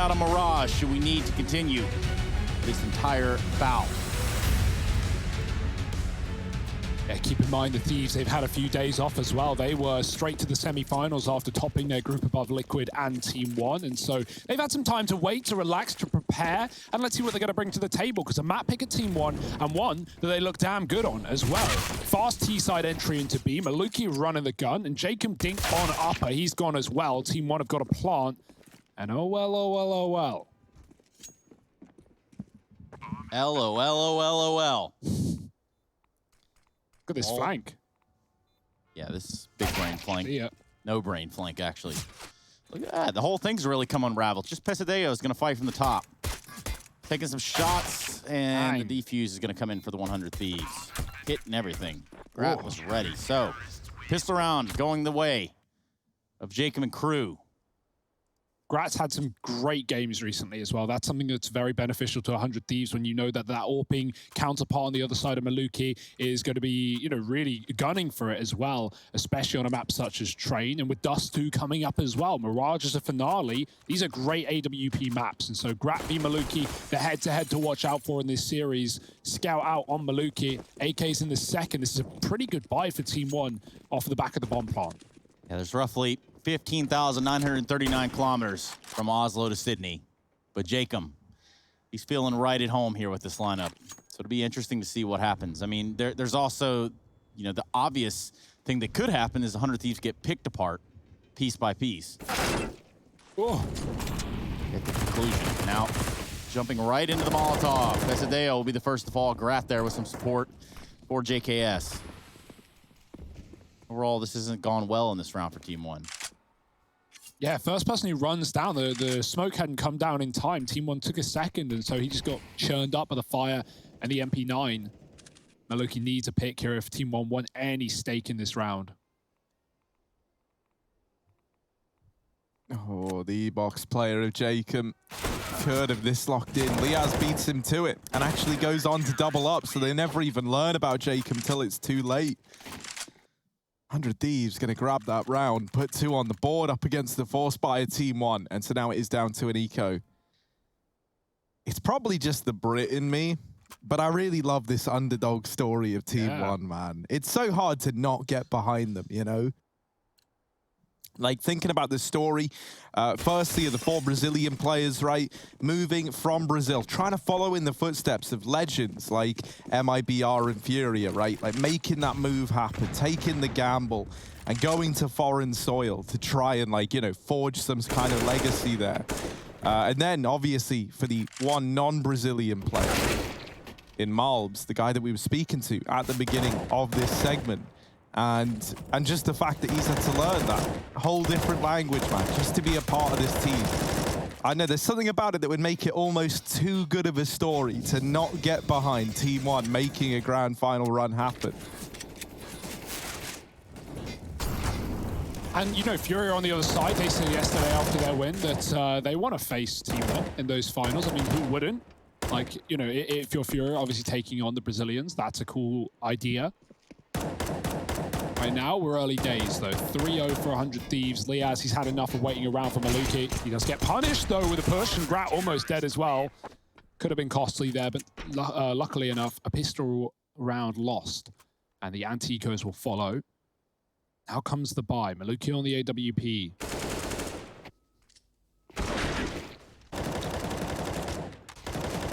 out of Mirage should we need to continue this entire bout. Yeah, keep in mind the Thieves, they've had a few days off as well. They were straight to the semi-finals after topping their group above Liquid and TeamOne. And so they've had some time to wait, to relax, to prepare. And let's see what they're going to bring to the table, because a map pick at TeamOne, and one that they look damn good on as well. Fast T-side entry into B. Maluki running the gun, and Jacob Dink on upper. He's gone as well. TeamOne have got a plant. And oh well, oh well, oh well. LOL. Look at this flank. Yeah, this is big brain flank. Yeah. No brain flank, actually. Look at that. The whole thing's really come unraveled. Just Pesadeo is going to fight from the top. Taking some shots, and the defuse is going to come in for the 100 Thieves. Hitting everything. Grat was ready. So, pistol round going the way of Jacob and crew. Grat's had some great games recently as well. That's something that's very beneficial to 100 Thieves when you know that that AWPing counterpart on the other side of Maluki is going to be, you know, really gunning for it as well, especially on a map such as Train. And with Dust 2 coming up as well, Mirage is a finale. These are great AWP maps. And so Grat v Maluki, the head-to-head to watch out for in this series. Scout out on Maluki. AK's in the second. This is a pretty good buy for TeamOne off the back of the bomb plant. Yeah, there's roughly 15,939 kilometers from Oslo to Sydney. But Jacob, he's feeling right at home here with this lineup. So it'll be interesting to see what happens. I mean, there's also, you know, the obvious thing that could happen is 100 Thieves get picked apart piece by piece. Oh. At the conclusion. Now, jumping right into the Molotov. Pesadeo will be the first to fall. Grat there with some support for JKS. Overall, this hasn't gone well in this round for TeamOne. Yeah, first person who runs down, the smoke hadn't come down in time. TeamOne took a second, and so he just got churned up by the fire and the MP9. Maluki needs a pick here if TeamOne want any stake in this round. Oh, the box player of Jacob could have this locked in. Liaz beats him to it and actually goes on to double up, so they never even learn about Jacob until it's too late. 100 Thieves going to grab that round, put 2 on the board up against the force by a TeamOne, and so now it is down to an eco. It's probably just the Brit in me, but I really love this underdog story of TeamOne, man. It's so hard to not get behind them, you know? Like, thinking about the story, firstly, of the 4 Brazilian players, right? Moving from Brazil, trying to follow in the footsteps of legends like MIBR and Furia, right? Like, making that move happen, taking the gamble, and going to foreign soil to try and, like, you know, forge some kind of legacy there. And then, obviously, for the one non-Brazilian player in Malbs, the guy that we were speaking to at the beginning of this segment, and just the fact that he's had to learn that whole different language, man, just to be a part of this team. I know there's something about it that would make it almost too good of a story to not get behind TeamOne making a grand final run happen. And, you know, Furia on the other side, they said yesterday after their win that they want to face TeamOne in those finals. I mean, who wouldn't? Like, you know, if you're Furia, obviously taking on the Brazilians, that's a cool idea. Right now, we're early days, though. 3-0 for 100 Thieves. Liaz, he's had enough of waiting around for Maluki. He does get punished, though, with a push, and Grat almost dead as well. Could have been costly there, but luckily enough, a pistol round lost, and the anti-ecos will follow. Now comes the buy. Maluki on the AWP.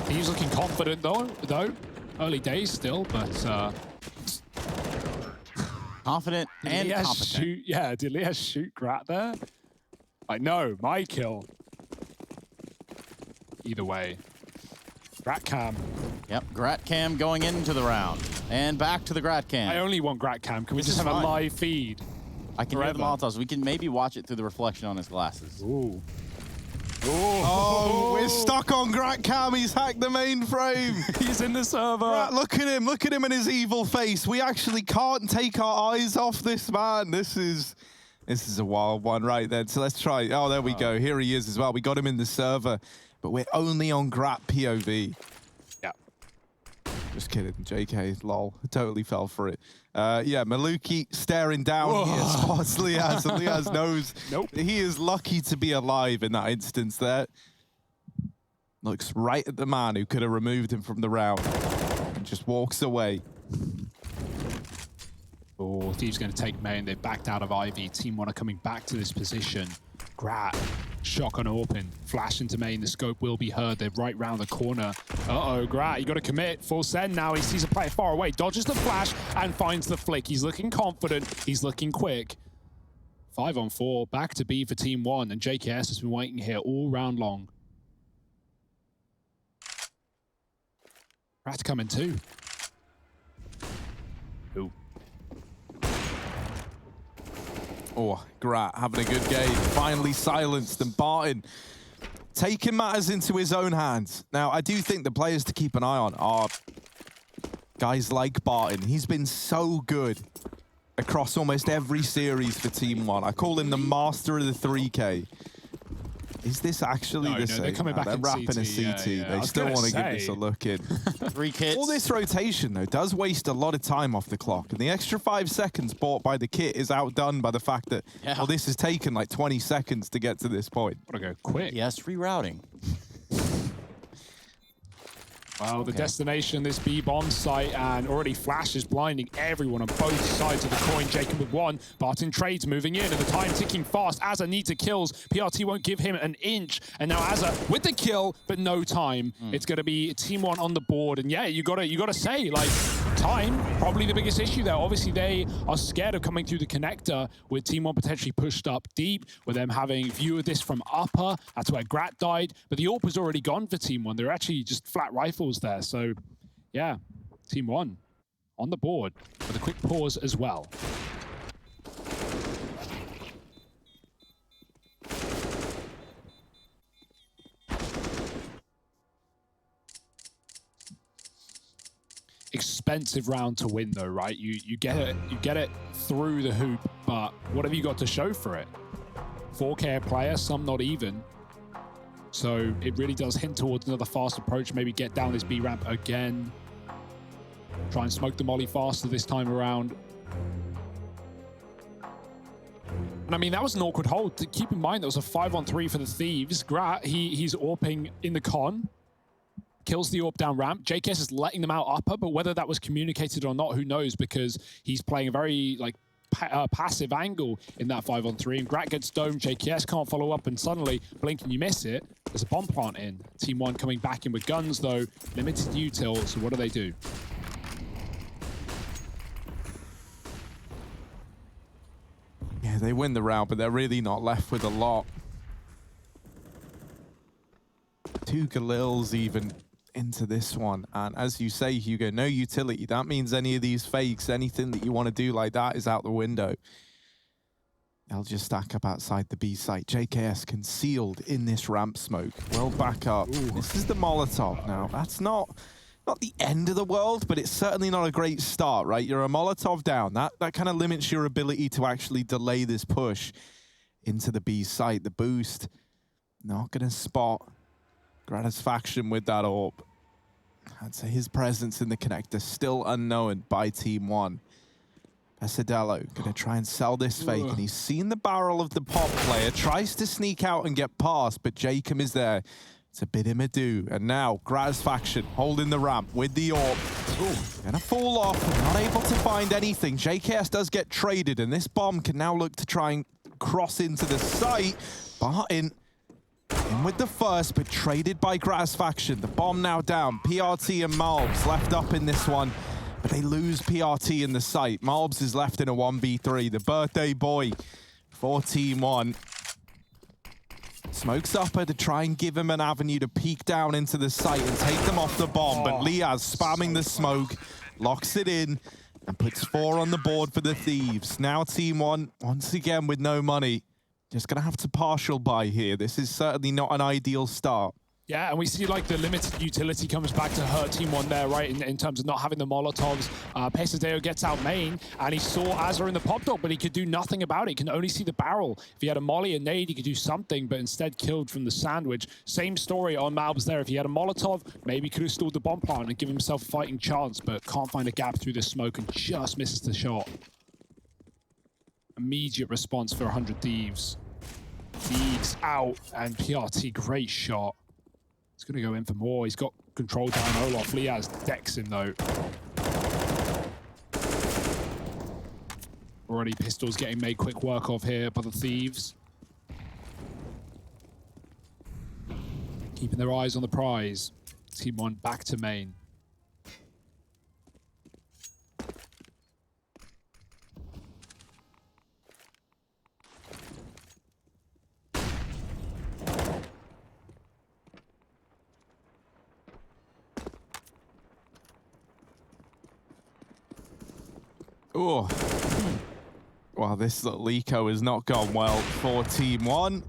He's looking confident, though. Early days still, but... confident and competent. Did Liaz shoot Grat there? Like, no, my kill. Either way. Grat cam. Yep, Grat cam going into the round. And back to the Grat cam. I only want Grat cam. Can we just have a live feed? I can hear the Molotovs. We can maybe watch it through the reflection on his glasses. Ooh. Oh, we're stuck on Grat cam. He's hacked the mainframe. He's in the server. Grat, look at him and his evil face. We actually can't take our eyes off this man. This is a wild one right then. So let's try. Oh, there we go. Here he is as well. We got him in the server, but we're only on Grat POV. Yeah. Just kidding. JK, lol. Totally fell for it. Yeah, Maluki staring down here, spots Liaz, and Liaz knows he is lucky to be alive in that instance there. Looks right at the man who could have removed him from the round and just walks away. Oh, Thieves going to take main. They backed out of Ivy. TeamOne are coming back to this position. Grat, shotgun open, flash into main. The scope will be heard. They're right round the corner. Uh-oh, Grat, you got to commit. Full send now. He sees a player far away, dodges the flash, and finds the flick. He's looking confident. He's looking quick. 5-on-4, back to B for TeamOne, and JKS has been waiting here all round long. Grat's coming too. Ooh. Oh, Grat having a good game. Finally silenced, and Barton taking matters into his own hands. Now, I do think the players to keep an eye on are guys like Barton. He's been so good across almost every series for TeamOne. I call him the master of the 3K. Is this actually the same? They're coming back they're in wrapping CT. a CT. Yeah. They still want to give this a look in. 3 kits. All this rotation, though, does waste a lot of time off the clock. And the extra 5 seconds bought by the kit is outdone by the fact that, well, this has taken like 20 seconds to get to this point. Gotta go quick. Yes, rerouting. Well, the destination, this B-bomb site, and already Flash is blinding everyone on both sides of the coin. Jacob with one, Barton trades moving in, and the time ticking fast. Azza needs the kills. PRT won't give him an inch, and now Azza with the kill, but no time. It's going to be TeamOne on the board, and yeah, you gotta say, like, time, probably the biggest issue there. Obviously, they are scared of coming through the connector with TeamOne potentially pushed up deep, with them having view of this from upper. That's where Grat died, but the AWP was already gone for TeamOne. They're actually just flat rifles there. So, yeah, TeamOne on the board with a quick pause as well. Expensive round to win, though, right? You get it through the hoop, but what have you got to show for it? 4K a player, some not even. So it really does hint towards another fast approach. Maybe get down this B ramp again. Try and smoke the molly faster this time around. And I mean, that was an awkward hold. Keep in mind, that was a 5-on-3 for the Thieves. Grat, he's AWPing in the con. Kills the AWP down ramp. JKS is letting them out upper, but whether that was communicated or not, who knows? Because he's playing a very, like, passive angle in that 5-on-3, and Grat gets domed. JKS can't follow up, and suddenly, blink and you miss it. There's a bomb plant in. TeamOne coming back in with guns, though. Limited util, so what do? Yeah, they win the round, but they're really not left with a lot. 2 Galils even into this one, and as you say, Hugo, no utility. That means any of these fakes, anything that you want to do like that is out the window. They'll just stack up outside the B site. JKS concealed in this ramp smoke. Well back up. Ooh. This is the Molotov now. That's not the end of the world, but it's certainly not a great start, right? You're a Molotov down. That kind of limits your ability to actually delay this push into the B site. The boost, not going to spot Gratisfaction with that AWP. I'd say his presence in the connector still unknown by TeamOne. Pesadello gonna try and sell this fake, and he's seen the barrel of the pop player, tries to sneak out and get past, but Jacob is there to bid him adieu. And now Gratisfaction holding the ramp with the AWP. Gonna fall off, not able to find anything. JKS does get traded, and this bomb can now look to try and cross into the site. Barton in with the first, but traded by Gratisfaction. The bomb now down. PRT and Malbs left up in this one, but they lose PRT in the site. Malbs is left in a 1v3. The birthday boy for TeamOne smokes upper to try and give him an avenue to peek down into the site and take them off the bomb, but Liaz spamming the smoke, locks it in, and puts 4 on the board for the Thieves. Now TeamOne, once again with no money, just going to have to partial buy here. This is certainly not an ideal start. Yeah, and we see like the limited utility comes back to hurt TeamOne there, right, in terms of not having the Molotovs. Pesadeo gets out main, and he saw Azza in the pop dog, but he could do nothing about it. He can only see the barrel. If he had a molly and nade, he could do something, but instead killed from the sandwich. Same story on Malbs there. If he had a Molotov, maybe he could have stalled the bomb plant and give himself a fighting chance, but can't find a gap through the smoke and just misses the shot. Immediate response for 100 Thieves. Thieves out, and PRT, great shot. He's going to go in for more. He's got control down Olaf. Liaz decks him, though. Already pistols getting made quick work of here by the Thieves. Keeping their eyes on the prize. TeamOne back to main. Oh. Well, this little eco has not gone well for TeamOne.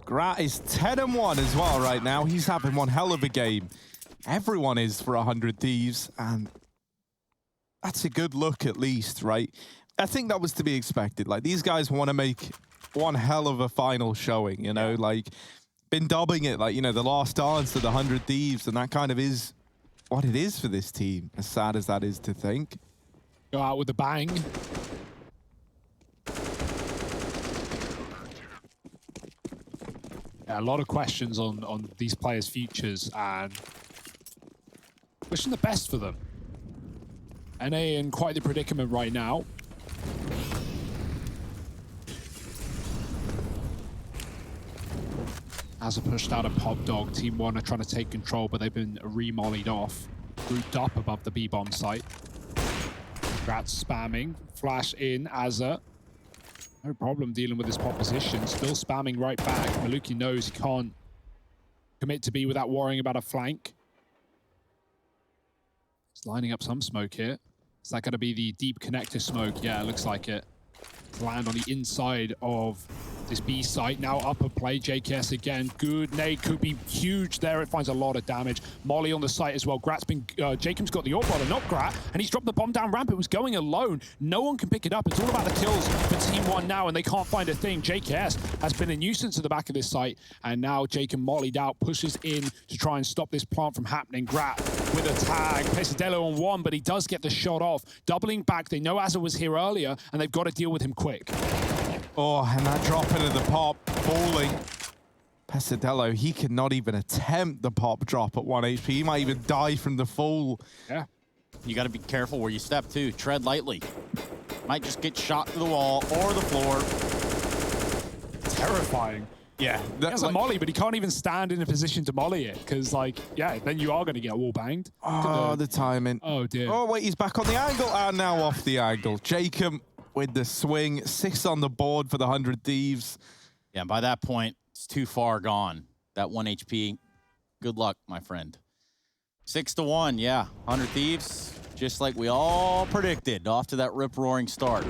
Grat is 10-1 as well right now. He's having one hell of a game. Everyone is for 100 Thieves, and that's a good look at least, right? I think that was to be expected. Like, these guys want to make one hell of a final showing, you know? Like, been dubbing it, like, you know, the last dance to the 100 Thieves, and that kind of is what it is for this team, as sad as that is to think. Go out with a bang. Yeah, a lot of questions on these players' futures, and wishing the best for them. NA in quite the predicament right now. As a pushed out a pop dog, TeamOne are trying to take control, but they've been re-mollied off. Grouped up above the B-bomb site. Grat's spamming. Flash in, Azza. No problem dealing with this pop position. Still spamming right back. Maluki knows he can't commit to B without worrying about a flank. He's lining up some smoke here. Is that going to be the deep connector smoke? Yeah, it looks like it. To land on the inside of this B site. Now upper play, JKS again. Good nade could be huge there. It finds a lot of damage. Molly on the site as well. Grat's been, Jacob's got the AWP brother, not Grat, and he's dropped the bomb down ramp. It was going alone. No one can pick it up. It's all about the kills for TeamOne now, and they can't find a thing. JKS has been a nuisance at the back of this site, and now Jacob mollied out, pushes in to try and stop this plant from happening. Grat with a tag. Pesadillo on one, but he does get the shot off. Doubling back. They know Azza was here earlier, and they've got to deal with him quick. Oh, and that drop into the pop, falling. Pesadillo, he cannot even attempt the pop drop at 1 HP. He might even die from the fall. Yeah. You got to be careful where you step too. Tread lightly. Might just get shot to the wall or the floor. Terrifying. Yeah. He has a molly, but he can't even stand in a position to molly it. Because, like, yeah, then you are going to get wall banged. Oh, the timing. Oh, dear. Oh, wait, he's back on the angle. And now off the angle. Jacob with the swing. 6 on the board for the 100 Thieves. Yeah, by that point, it's too far gone. That 1 HP, good luck, my friend. 6-1, yeah. 100 Thieves, just like we all predicted, off to that rip-roaring start.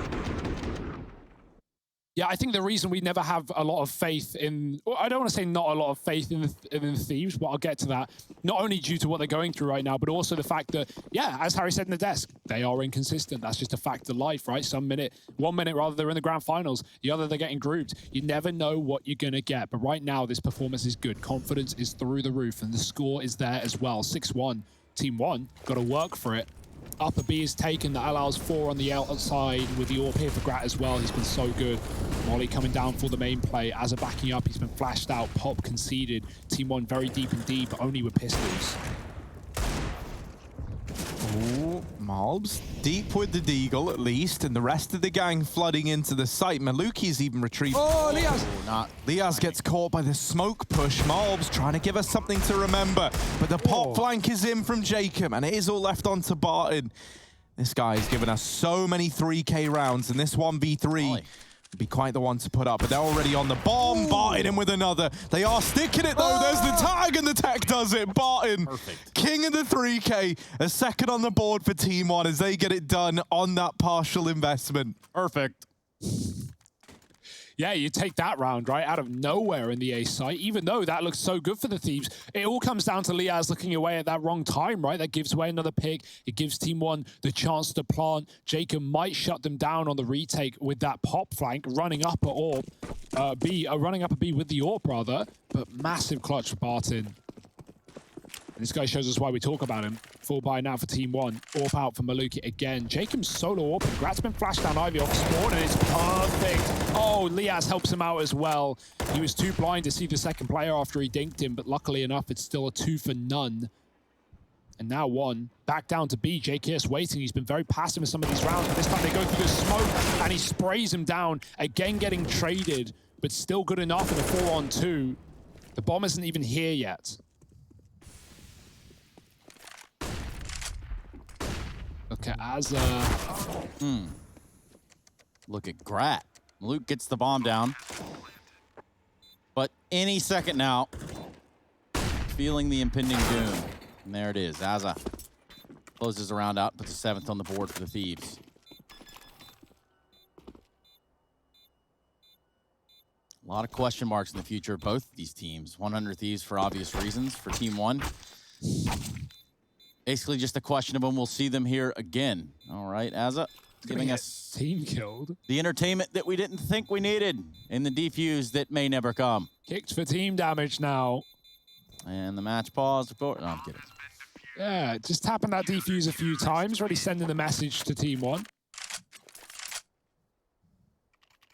Yeah, I think the reason we never have a lot of faith in, well, I don't want to say not a lot of faith in the Thieves, but I'll get to that. Not only due to what they're going through right now, but also the fact that, yeah, as Harry said in the desk, they are inconsistent. That's just a fact of life, right? 1 minute rather they're in the grand finals, the other they're getting grouped. You never know what you're going to get. But right now, this performance is good. Confidence is through the roof, and the score is there as well. 6-1, TeamOne, got to work for it. Upper B is taken. That allows 4 on the outside with the AWP here for Grat as well. He's been so good. Molly coming down for the main play. As a backing up, he's been flashed out. Pop conceded. TeamOne very deep and deep, only with pistols. Oh, Malbs deep with the Deagle at least, and the rest of the gang flooding into the site. Maluki's even retrieved. Oh, Liaz gets caught by the smoke push. Malbs trying to give us something to remember, but the pop flank is in from Jacob, and it is all left on to Barton. This guy has given us so many 3K rounds, and this 1v3 would be quite the one to put up, but they're already on the bomb. Barton in with another. They are sticking it though. There's the tag and the tech does it. Barton, perfect. King of the 3K, a second on the board for TeamOne as they get it done on that partial investment. Perfect. Yeah, you take that round, right, out of nowhere in the A site, even though that looks so good for the Thieves. It all comes down to Liaz looking away at that wrong time, right? That gives away another pick. It gives TeamOne the chance to plant. Jacob might shut them down on the retake with that pop flank, running up a B with the AWP, rather. But massive clutch for Barton. And this guy shows us why we talk about him. full buy now for TeamOne. Orp out for Maluki again. Jacob's solo Orp. Grat's been flashed down Ivy off spawn, and it's perfect. Oh, Liaz helps him out as well. He was too blind to see the second player after he dinked him, but luckily enough, it's still a 2 for none. And now 1. Back down to B. JKS waiting. He's been very passive in some of these rounds, but this time they go through the smoke, and he sprays him down. Again getting traded, but still good enough in a 4-on-2. The bomb isn't even here yet. Look at Azza. Look at Grat. Luke gets the bomb down. But any second now, feeling the impending doom. And there it is. Azza closes a round out, puts a 7th on the board for the Thieves. A lot of question marks in the future of both of these teams. 100 Thieves for obvious reasons for TeamOne. Basically just a question of when we'll see them here again. All right, Azza giving us team killed. The entertainment that we didn't think we needed in the defuse that may never come. Kicked for team damage now. And the match pause. No, I'm kidding. Yeah, just tapping that defuse a few times, really sending the message to TeamOne.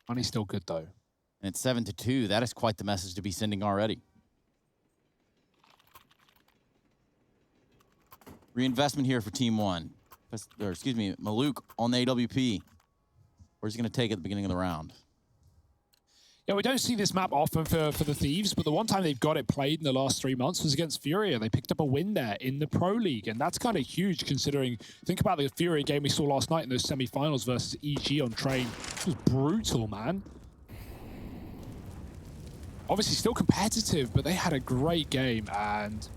Money's still good though. And it's 7-2. That is quite the message to be sending already. Reinvestment here for TeamOne. Or excuse me, Maluk on the AWP. Where's he going to take it at the beginning of the round? Yeah, we don't see this map often for the Thieves, but the one time they've got it played in the last 3 months was against Furia. They picked up a win there in the Pro League, and that's kind of huge considering, think about the Furia game we saw last night in those semi-finals versus EG on Train. It was brutal, man. Obviously still competitive, but they had a great game, and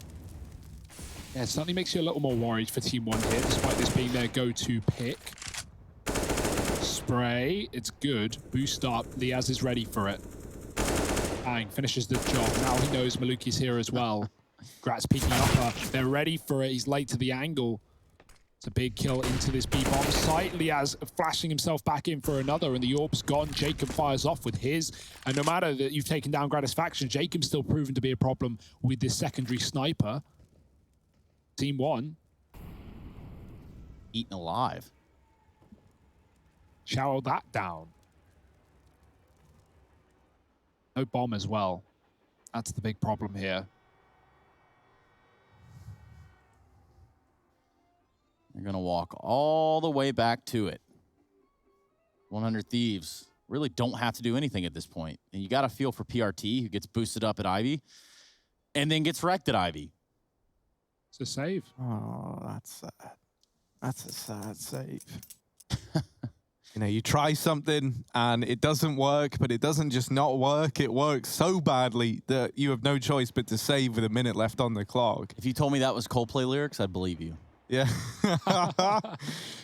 yeah, it certainly makes you a little more worried for TeamOne here, despite this being their go-to pick. Spray, it's good. Boost up, Liaz is ready for it. Bang, finishes the job. Now he knows Maluki's here as well. Grat's peeking upper. They're ready for it. He's late to the angle. It's a big kill into this B-bomb site. Liaz flashing himself back in for another, and the Orb's gone. Jacob fires off with his. And no matter that you've taken down Gratisfaction, Jacob's still proven to be a problem with this secondary sniper. TeamOne. Eaten alive. Shower that down. No bomb as well. That's the big problem here. They're going to walk all the way back to it. 100 Thieves really don't have to do anything at this point. And you got to feel for PRT, who gets boosted up at Ivy and then gets wrecked at Ivy. It's a save. Oh, that's sad. That's a sad save. You know, you try something and it doesn't work, but it doesn't just not work. It works so badly that you have no choice but to save with a minute left on the clock. If you told me that was Coldplay lyrics, I'd believe you. Yeah.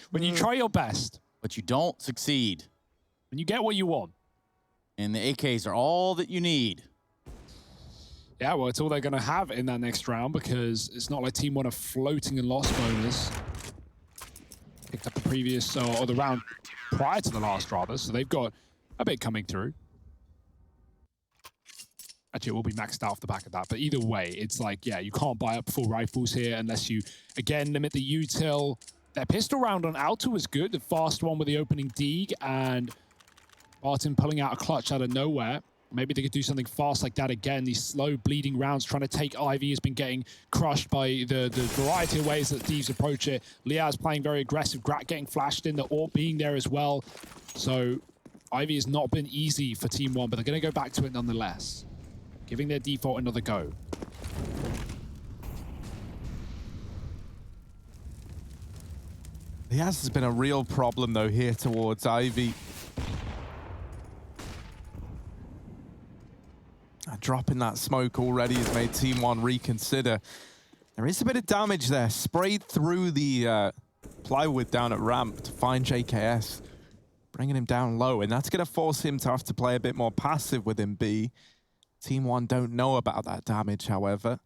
When you try your best. But you don't succeed. When you get what you want. And the AKs are all that you need. Yeah, well, it's all they're going to have in that next round because it's not like TeamOne are floating in loss bonus. Picked up the previous, or the round prior to the last, rather, so they've got a bit coming through. Actually, it will be maxed out off the back of that, but either way, it's like, yeah, you can't buy up full rifles here unless you, again, limit the util. Their pistol round on Alto was good, the fast one with the opening Deeg, and Barton pulling out a clutch out of nowhere. Maybe they could do something fast like that again. These slow bleeding rounds trying to take Ivy has been getting crushed by the variety of ways that Thieves approach it. Liaz playing very aggressive. Grat getting flashed in. The AWP being there as well. So Ivy has not been easy for TeamOne, but they're going to go back to it nonetheless. Giving their default another go. Liaz has been a real problem, though, here towards Ivy. Dropping that smoke already has made TeamOne reconsider. There is a bit of damage there. Sprayed through the plywood down at ramp to find JKS. Bringing him down low, and that's going to force him to have to play a bit more passive within B. TeamOne don't know about that damage, however.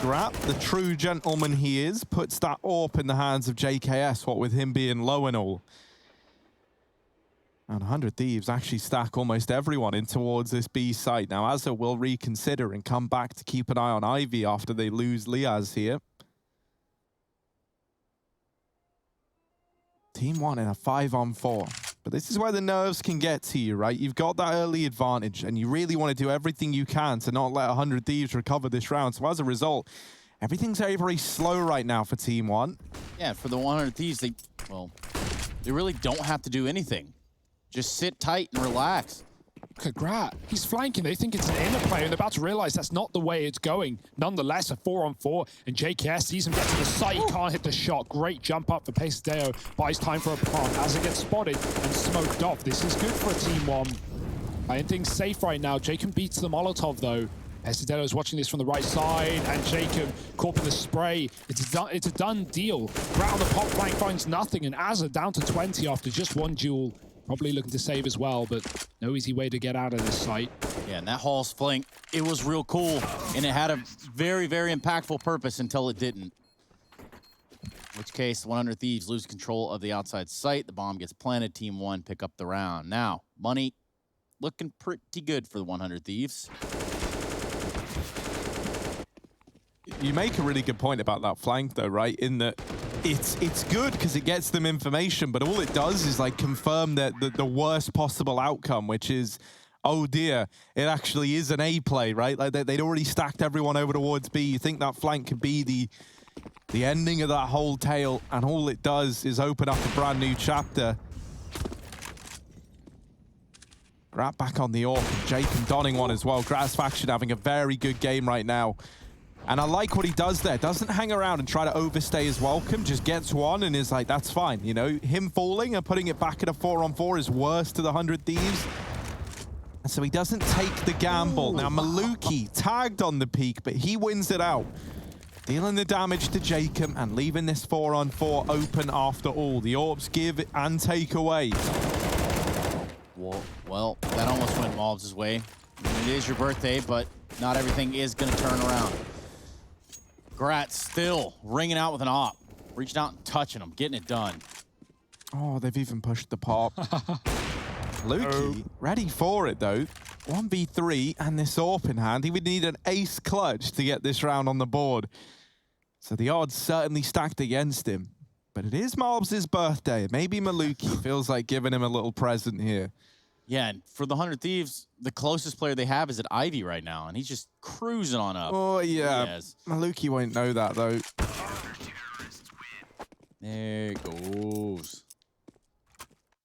Grat, the true gentleman he is, puts that AWP in the hands of JKS, what with him being low and all. And 100 Thieves actually stack almost everyone in towards this B site. Now, Azza will reconsider and come back to keep an eye on Ivy after they lose Liaz here. TeamOne in a 5-on-4. But this is where the nerves can get to you, right? You've got that early advantage, and you really want to do everything you can to not let 100 Thieves recover this round. So as a result, everything's very, very slow right now for Team1. Yeah, for the 100 Thieves, they really don't have to do anything. Just sit tight and relax. Look at Grat. He's flanking. They think it's an inner play, and they're about to realize that's not the way it's going. Nonetheless, a 4-on-4, and JKS sees him get to the site. He can't hit the shot. Great jump up for Pesadeo. Buys time for a plant as it gets spotted and smoked off. This is good for a Team1. Playing things safe right now. Jacob beats the Molotov, though. Pesadeo is watching this from the right side, and Jacob caught in the spray. It's a done deal. Grat on the pop flank finds nothing, and Azza down to 20 after just one duel. Probably looking to save as well, but no easy way to get out of this site. Yeah, and that Hall's flank, it was real cool, and it had a very, very impactful purpose until it didn't. In which case, 100 Thieves lose control of the outside site. The bomb gets planted. Team1 pick up the round. Now, money looking pretty good for the 100 Thieves. You make a really good point about that flank, though, right? In that it's good because it gets them information, but all it does is like confirm that the worst possible outcome, which is, oh dear, it actually is an A play, right? Like they'd already stacked everyone over towards B. You think that flank could be the ending of that whole tale, and all it does is open up a brand new chapter. Grat back on the AWP, Jacob donning one as well. Grat's faction having a very good game right now. And I like what he does there. Doesn't hang around and try to overstay his welcome. Just gets one and is like, that's fine. You know, him falling and putting it back at a 4-on-4 is worse to the 100 Thieves. And so he doesn't take the gamble. Now, Maluki tagged on the peak, but he wins it out. Dealing the damage to Jacob and leaving this 4-on-4 open after all. The AWPs give and take away. Well, that almost went Mobs' way. I mean, it is your birthday, but not everything is going to turn around. Grat still ringing out with an op. Reaching out and touching him, getting it done. Oh, they've even pushed the pop. Lukey, ready for it though. 1v3 and this AWP in hand. He would need an ace clutch to get this round on the board. So the odds certainly stacked against him. But it is Mobs' birthday. Maybe Maluki feels like giving him a little present here. Yeah, and for the 100 Thieves, the closest player they have is at Ivy right now, and he's just cruising on up. Oh, yeah. Maluki won't know that, though. There it goes.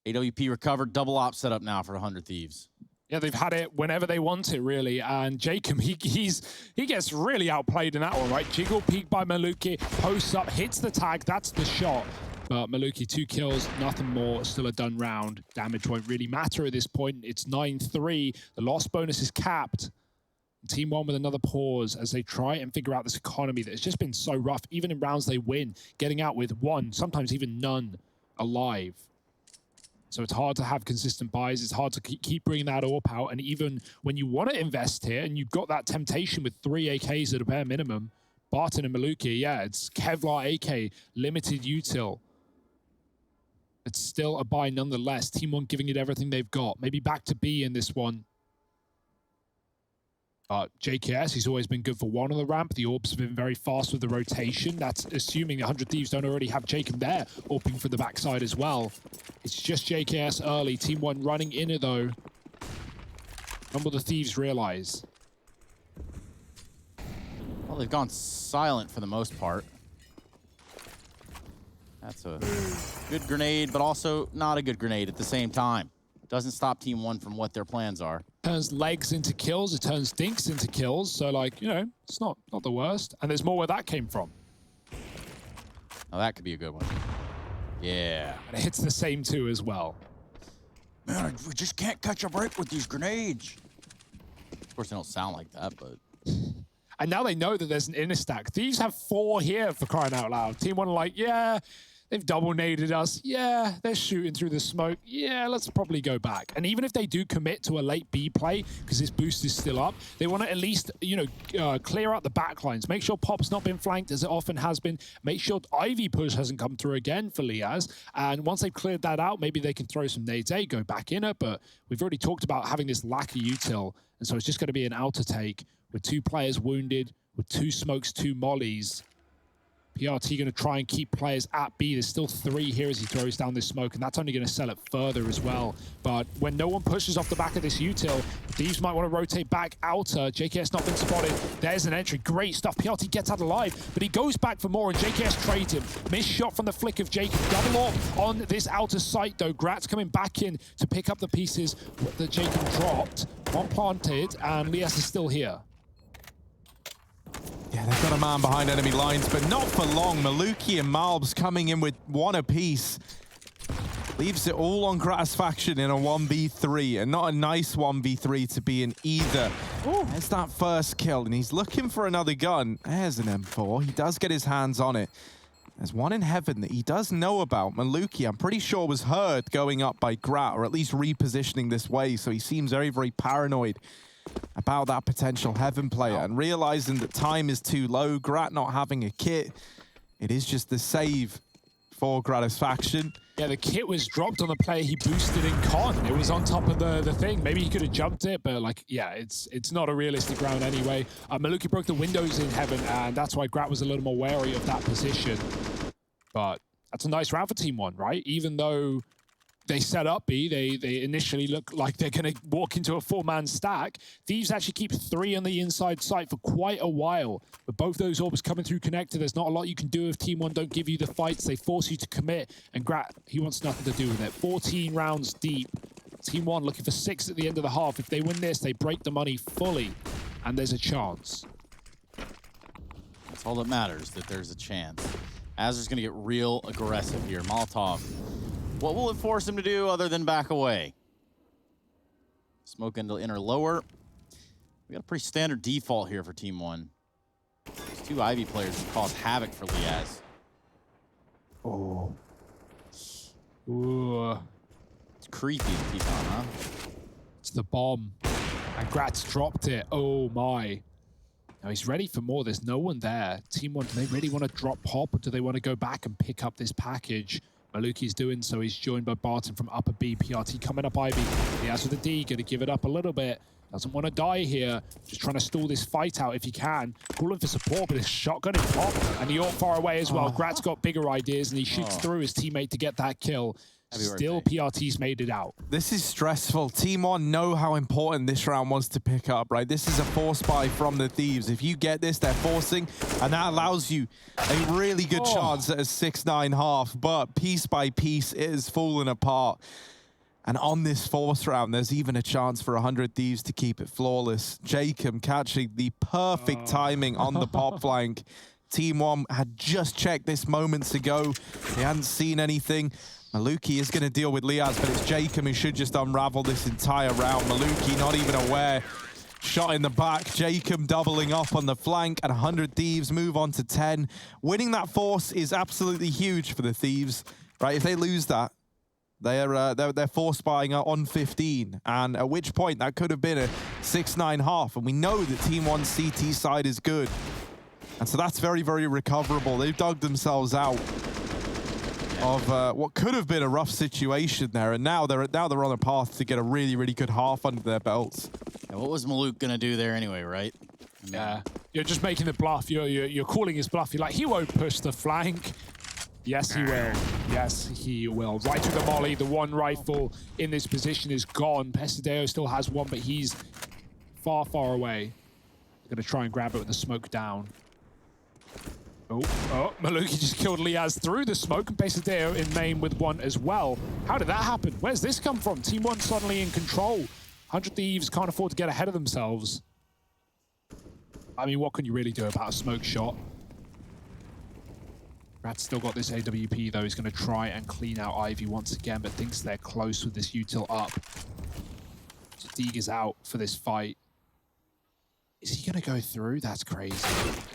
AWP recovered. Double op set up now for 100 Thieves. Yeah, they've had it whenever they want it, really. And Jacob, he gets really outplayed in that one, right? Jiggle peek by Maluki, posts up, hits the tag. That's the shot. But Maluki, 2 kills, nothing more, still a done round. Damage won't really matter at this point. It's 9-3. The loss bonus is capped. Team1 with another pause as they try and figure out this economy that has just been so rough. Even in rounds they win, getting out with 1, sometimes even none, alive. So it's hard to have consistent buys. It's hard to keep bringing that AWP out. And even when you want to invest here and you've got that temptation with 3 AKs at a bare minimum, Barton and Maluki, yeah, it's Kevlar AK, limited util. It's still a buy nonetheless. Team1 giving it everything they've got. Maybe back to B in this one. JKS, he's always been good for 1 on the ramp. The AWPs have been very fast with the rotation. That's assuming the 100 Thieves don't already have Jacob there, AWPing for the backside as well. It's just JKS early. Team1 running in it, though. When will the Thieves realize? Well, they've gone silent for the most part. That's a good grenade, but also not a good grenade at the same time. Doesn't stop Team1 from what their plans are. Turns legs into kills, it turns dinks into kills. So, like, you know, it's not the worst. And there's more where that came from. Oh, that could be a good one. Yeah. And it hits the same too as well. Man, we just can't catch a break with these grenades. Of course, they don't sound like that, but... And now they know that there's an inner stack. Thieves have 4 here for crying out loud. Team1 are like, yeah, They've double naded us. Yeah, they're shooting through the smoke. Yeah, let's probably go back. And even if they do commit to a late B play, because this boost is still up, they want to at least, you know, clear out the back lines. Make sure Pop's not been flanked as it often has been. Make sure Ivy push hasn't come through again for Liaz. And once they've cleared that out, maybe they can throw some nades A, go back in it. But we've already talked about having this lack of util. And so it's just going to be an outer take with 2 players wounded, with 2 smokes, 2 mollies. PRT going to try and keep players at B. There's still 3 here as he throws down this smoke, and that's only going to sell it further as well. But when no one pushes off the back of this util, Thieves might want to rotate back outer. JKS not been spotted. There's an entry. Great stuff. PRT gets out alive, but he goes back for more, and JKS trades him. Missed shot from the flick of Jacob. Double off on this outer site, though. Gratz coming back in to pick up the pieces that Jacob dropped. One planted, and Lias is still here. Yeah, they've got a man behind enemy lines, but not for long. Maluki and Malbs coming in with 1 apiece. Leaves it all on Gratisfaction in a 1v3, and not a nice 1v3 to be in either. Ooh, there's that first kill, and he's looking for another gun. There's an M4. He does get his hands on it. There's one in heaven that he does know about. Maluki, I'm pretty sure, was heard going up by Grat, or at least repositioning this way, so he seems very, very paranoid about that potential heaven player, and realizing that time is too low, Grat not having a kit, it is just the save for Gratisfaction. Yeah, the kit was dropped on the player he boosted in con. It was on top of the thing. Maybe he could have jumped it, but like, yeah, it's not a realistic round anyway. Maluki broke the windows in heaven, and that's why Grat was a little more wary of that position. But that's a nice round for TeamOne, right? Even though they set up B, they initially look like they're going to walk into a 4-man stack. Thieves actually keep 3 on the inside site for quite a while. But both those orbs coming through connector, there's not a lot you can do if TeamOne don't give you the fights. They force you to commit, and Grat, he wants nothing to do with it. 14 rounds deep. TeamOne looking for 6 at the end of the half. If they win this, they break the money fully, and there's a chance. That's all that matters, that there's a chance. Azur's going to get real aggressive here. Molotov. What will it force him to do other than back away? Smoke into inner lower. We got a pretty standard default here for TeamOne. These 2 Ivy players have caused havoc for Liaz. Oh. Ooh. It's creepy in P-Con, huh? It's the bomb. And Gratz dropped it. Oh my. Now he's ready for more. There's no one there. TeamOne, do they really want to drop Pop, or do they want to go back and pick up this package? Maluki's doing so. He's joined by Barton from upper B. PRT coming up Ivy. He has with the D. Going to give it up a little bit. Doesn't want to die here. Just trying to stall this fight out if he can. Calling for support, but his shotgun is Pop. And York far away as well. Grat's got bigger ideas, and he shoots through his teammate to get that kill. Still, PRT's made it out. This is stressful. TeamOne know how important this round was to pick up, right? This is a force buy from the Thieves. If you get this, they're forcing, and that allows you a really good chance at a 6-9 half, but piece by piece, it is falling apart. And on this 4th round, there's even a chance for 100 Thieves to keep it flawless. Jacob catching the perfect timing on the Pop flank. TeamOne had just checked this moments ago. They hadn't seen anything. Maluki is going to deal with Liaz, but it's Jacob who should just unravel this entire round. Maluki not even aware. Shot in the back. Jacob doubling up on the flank, and 100 Thieves move on to 10. Winning that force is absolutely huge for the Thieves, right? If they lose that, they're force buying on 15, and at which point that could have been a 6-9 half. And we know that TeamOne's CT side is good, and so that's very, very recoverable. They've dug themselves out of what could have been a rough situation there, and now they're on a path to get a really, really good half under their belts. Yeah, what was Maluk gonna do there anyway, right? Yeah, you're just making the bluff. You're calling his bluff. You're like, he won't push the flank. Yes, he will. Yes, he will. Right with the molly. The 1 rifle in this position is gone. Pesadeo still has 1, but he's far, far away. They're gonna try and grab it with the smoke down. Oh, Maluki just killed Liaz through the smoke, and Pesadeo in main with 1 as well. How did that happen? Where's this come from? TeamOne suddenly in control. 100 Thieves can't afford to get ahead of themselves. I mean, what can you really do about a smoke shot? Rat's still got this AWP though. He's going to try and clean out Ivy once again, but thinks they're close with this util up. So Deeg is out for this fight. Is he going to go through? That's crazy.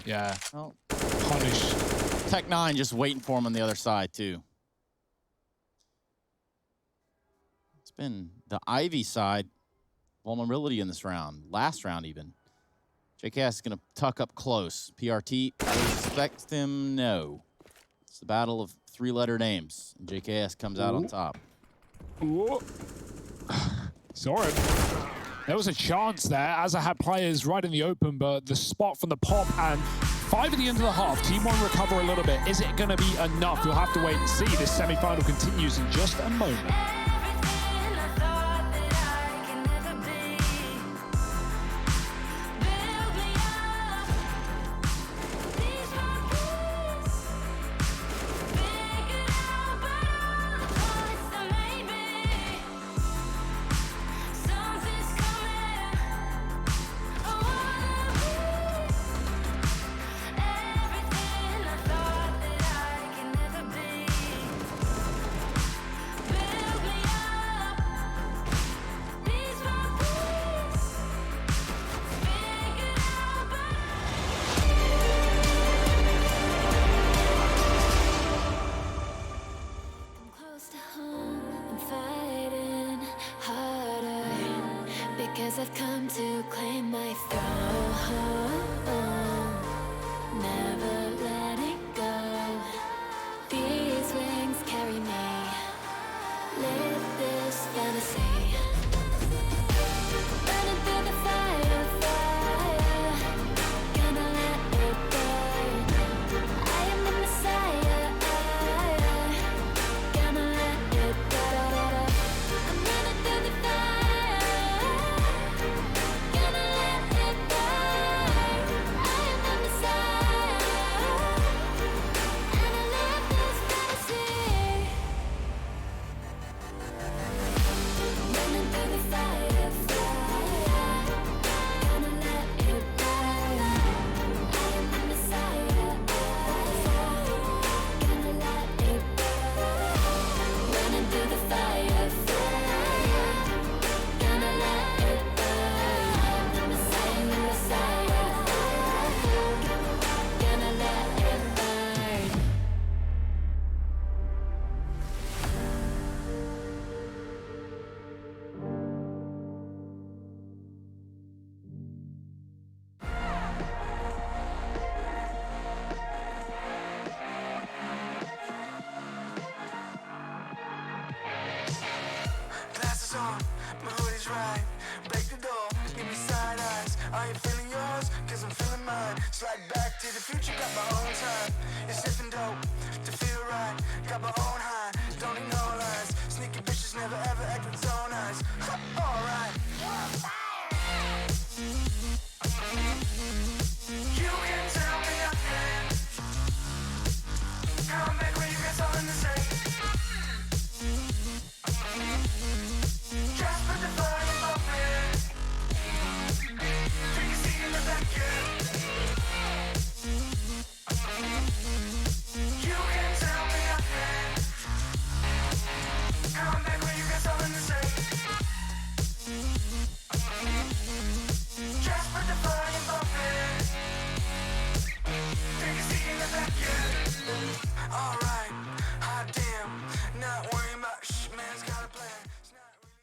Yeah. Well, Punish Tech9 just waiting for him on the other side, too. It's been the Ivy side vulnerability in this round, last round even. JKS is going to tuck up close. PRT, I expect him, no. It's the battle of three-letter names, and JKS comes out on top. Ooh. Saw it. There was a chance there, as I had players right in the open, but the spot from the pop and 5 at the end of the half. TeamOne recover a little bit. Is it going to be enough? We'll have to wait and see. This semi-final continues in just a moment. Because I've come to claim my throne, never letting go. These wings carry me, live this fantasy. Running through the fire, gonna let it burn. I am the Messiah, gonna let it burn. I'm running through the fire, gonna let it burn. I am the Messiah, and I live this fantasy. Running through the fire, gonna let it burn. I am the Messiah, gonna let it burn. Running through the fire, gonna let it burn. I am the Messiah, gonna let it burn. Glasses on, my hoodie's right. Break the door, give me side eyes. Are you feeling yours? Cause I'm feeling mine. Slide back to the future, got my own time. It's sniffing dope to feel right. Got my own high, don't ignore lies. Sneaky bitches never ever act with zone eyes. Alright. You can tell me nothing. Come back when you get all in the same. Just put the volume up in. Take a seat in the back, yeah. You can tell me nothing. Come back when you get all in the same. Just put the volume up in. Take a seat in the back, yeah. Alright, hot damn. Not worrying about man's got a plan. It's not really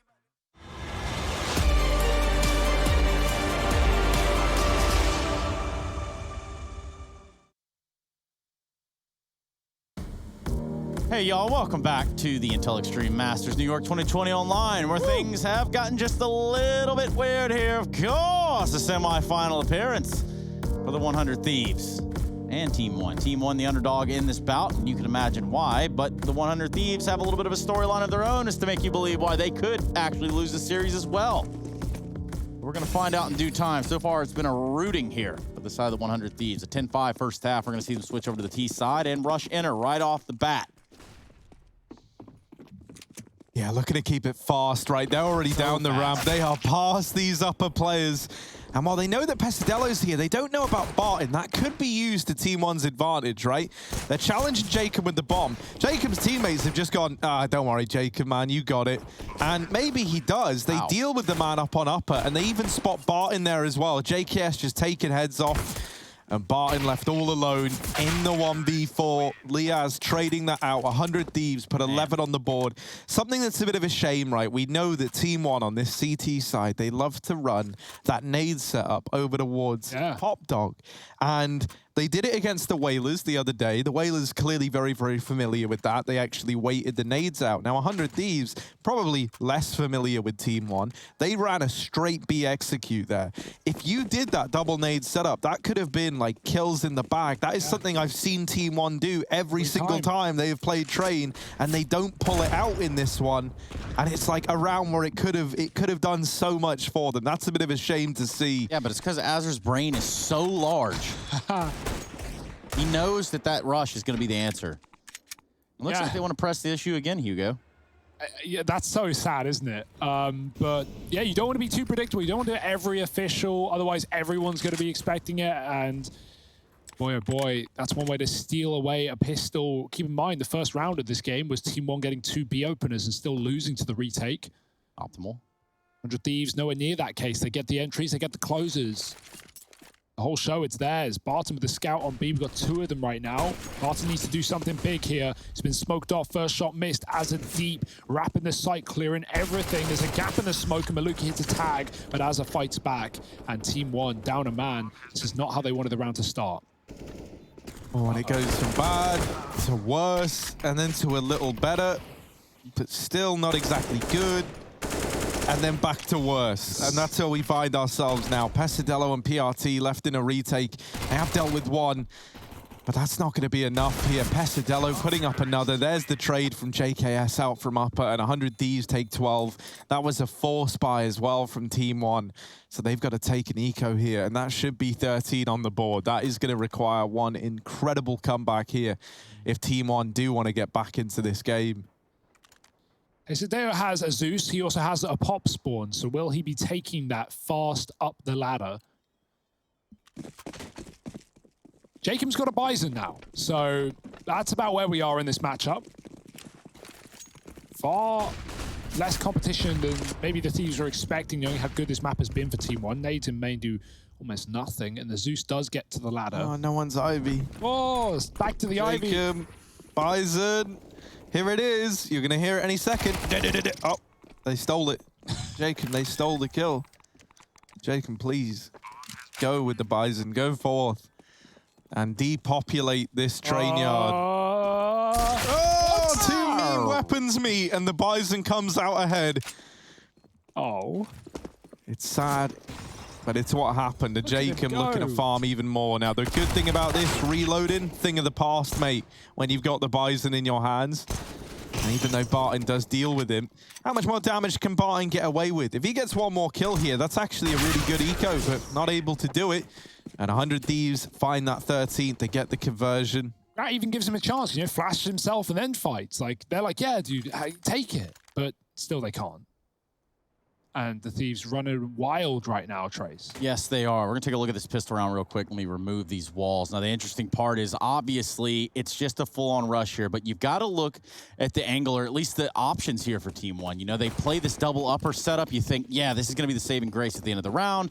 about Hey, y'all, welcome back to the Intel Extreme Masters New York 2020 Online, where things have gotten just a little bit weird here. Of course, a semifinal appearance for the 100 Thieves and TeamOne. TeamOne, the underdog in this bout, and you can imagine why, but the 100 Thieves have a little bit of a storyline of their own as to make you believe why they could actually lose the series as well. We're going to find out in due time. So far, it's been a rooting here for the side of the 100 Thieves. A 10-5 first half. We're going to see them switch over to the T side and rush enter right off the bat. Yeah, looking to keep it fast, right? They're already down the ramp. They are past these upper players. And while they know that Pesadello's here, they don't know about Barton. That could be used to TeamOne's advantage, right? They're challenging Jacob with the bomb. Jacob's teammates have just gone, don't worry, Jacob, man, you got it. And maybe he does. They deal with the man up on upper, and they even spot Barton there as well. JKS just taking heads off. And Barton left all alone in the 1v4. Liaz trading that out. 100 Thieves put 11 on the board. Something that's a bit of a shame, right? We know that TeamOne on this CT side, they love to run that nade setup over towards Top Dog. And they did it against the Whalers the other day. The Whalers clearly very, very familiar with that. They actually waited the nades out. Now, 100 Thieves, probably less familiar with TeamOne. They ran a straight B execute there. If you did that double nade setup, that could have been like kills in the bag. That is something I've seen TeamOne do every single time they have played Train, and they don't pull it out in this one. And it's like a round where it could have done so much for them. That's a bit of a shame to see. Yeah, but it's because Azur's brain is so large. He knows that that rush is going to be the answer. It looks like they want to press the issue again, Hugo. Yeah, that's so sad, isn't it? But yeah, you don't want to be too predictable. You don't want to do it every official, otherwise everyone's going to be expecting it. And boy, oh boy, that's one way to steal away a pistol. Keep in mind, the first round of this game was TeamOne getting 2 B openers and still losing to the retake. Optimal. 100 Thieves, nowhere near that case. They get the entries, they get the closers. The whole show, it's theirs. Barton with the scout on B. We've got 2 of them right now. Barton needs to do something big here. He's been smoked off. First shot missed. Azza deep. Wrapping the site, clearing everything. There's a gap in the smoke, and Maluki hits a tag, but Azza fights back. And TeamOne down a man. This is not how they wanted the round to start. Oh, and it goes from bad to worse, and then to a little better, but still not exactly good. And then back to worse. And that's where we find ourselves now. Pesadello and PRT left in a retake. They have dealt with one, but that's not going to be enough here. Pesadello putting up another. There's the trade from JKS out from upper, and 100 Thieves take 12. That was a force buy as well from TeamOne. So they've got to take an eco here, and that should be 13 on the board. That is going to require one incredible comeback here if TeamOne do want to get back into this game. Pesadeo has a Zeus. He also has a pop spawn. So will he be taking that fast up the ladder? Jacob's got a Bison now. So that's about where we are in this matchup. Far less competition than maybe the Thieves are expecting, knowing how good this map has been for TeamOne. Nades in main do almost nothing, and the Zeus does get to the ladder. Oh, no one's Ivy. Oh, it's back to the Ivy. Bison. Here it is. You're going to hear it any second. Oh, they stole it. Jacob, they stole the kill. Jacob, please go with the Bison. Go forth and depopulate this train yard. Oh, 2 mean weapons meet, and the Bison comes out ahead. Oh. It's sad, but it's what happened. And Jacob looking to farm even more. Now, the good thing about this reloading, thing of the past, mate, when you've got the Bison in your hands. And even though Barton does deal with him, how much more damage can Barton get away with? If he gets one more kill here, that's actually a really good eco, but not able to do it. And 100 Thieves find that 13th. They get the conversion. That even gives him a chance, you know, flashes himself and then fights. Like, they're like, yeah, dude, take it. But still they can't. And the Thieves running wild right now, Trace. Yes, they are. We're going to take a look at this pistol round real quick. Let me remove these walls. Now, the interesting part is, obviously, it's just a full-on rush here, but you've got to look at the angle, or at least the options here for TeamOne. You know, they play this double upper setup. You think, yeah, this is going to be the saving grace at the end of the round,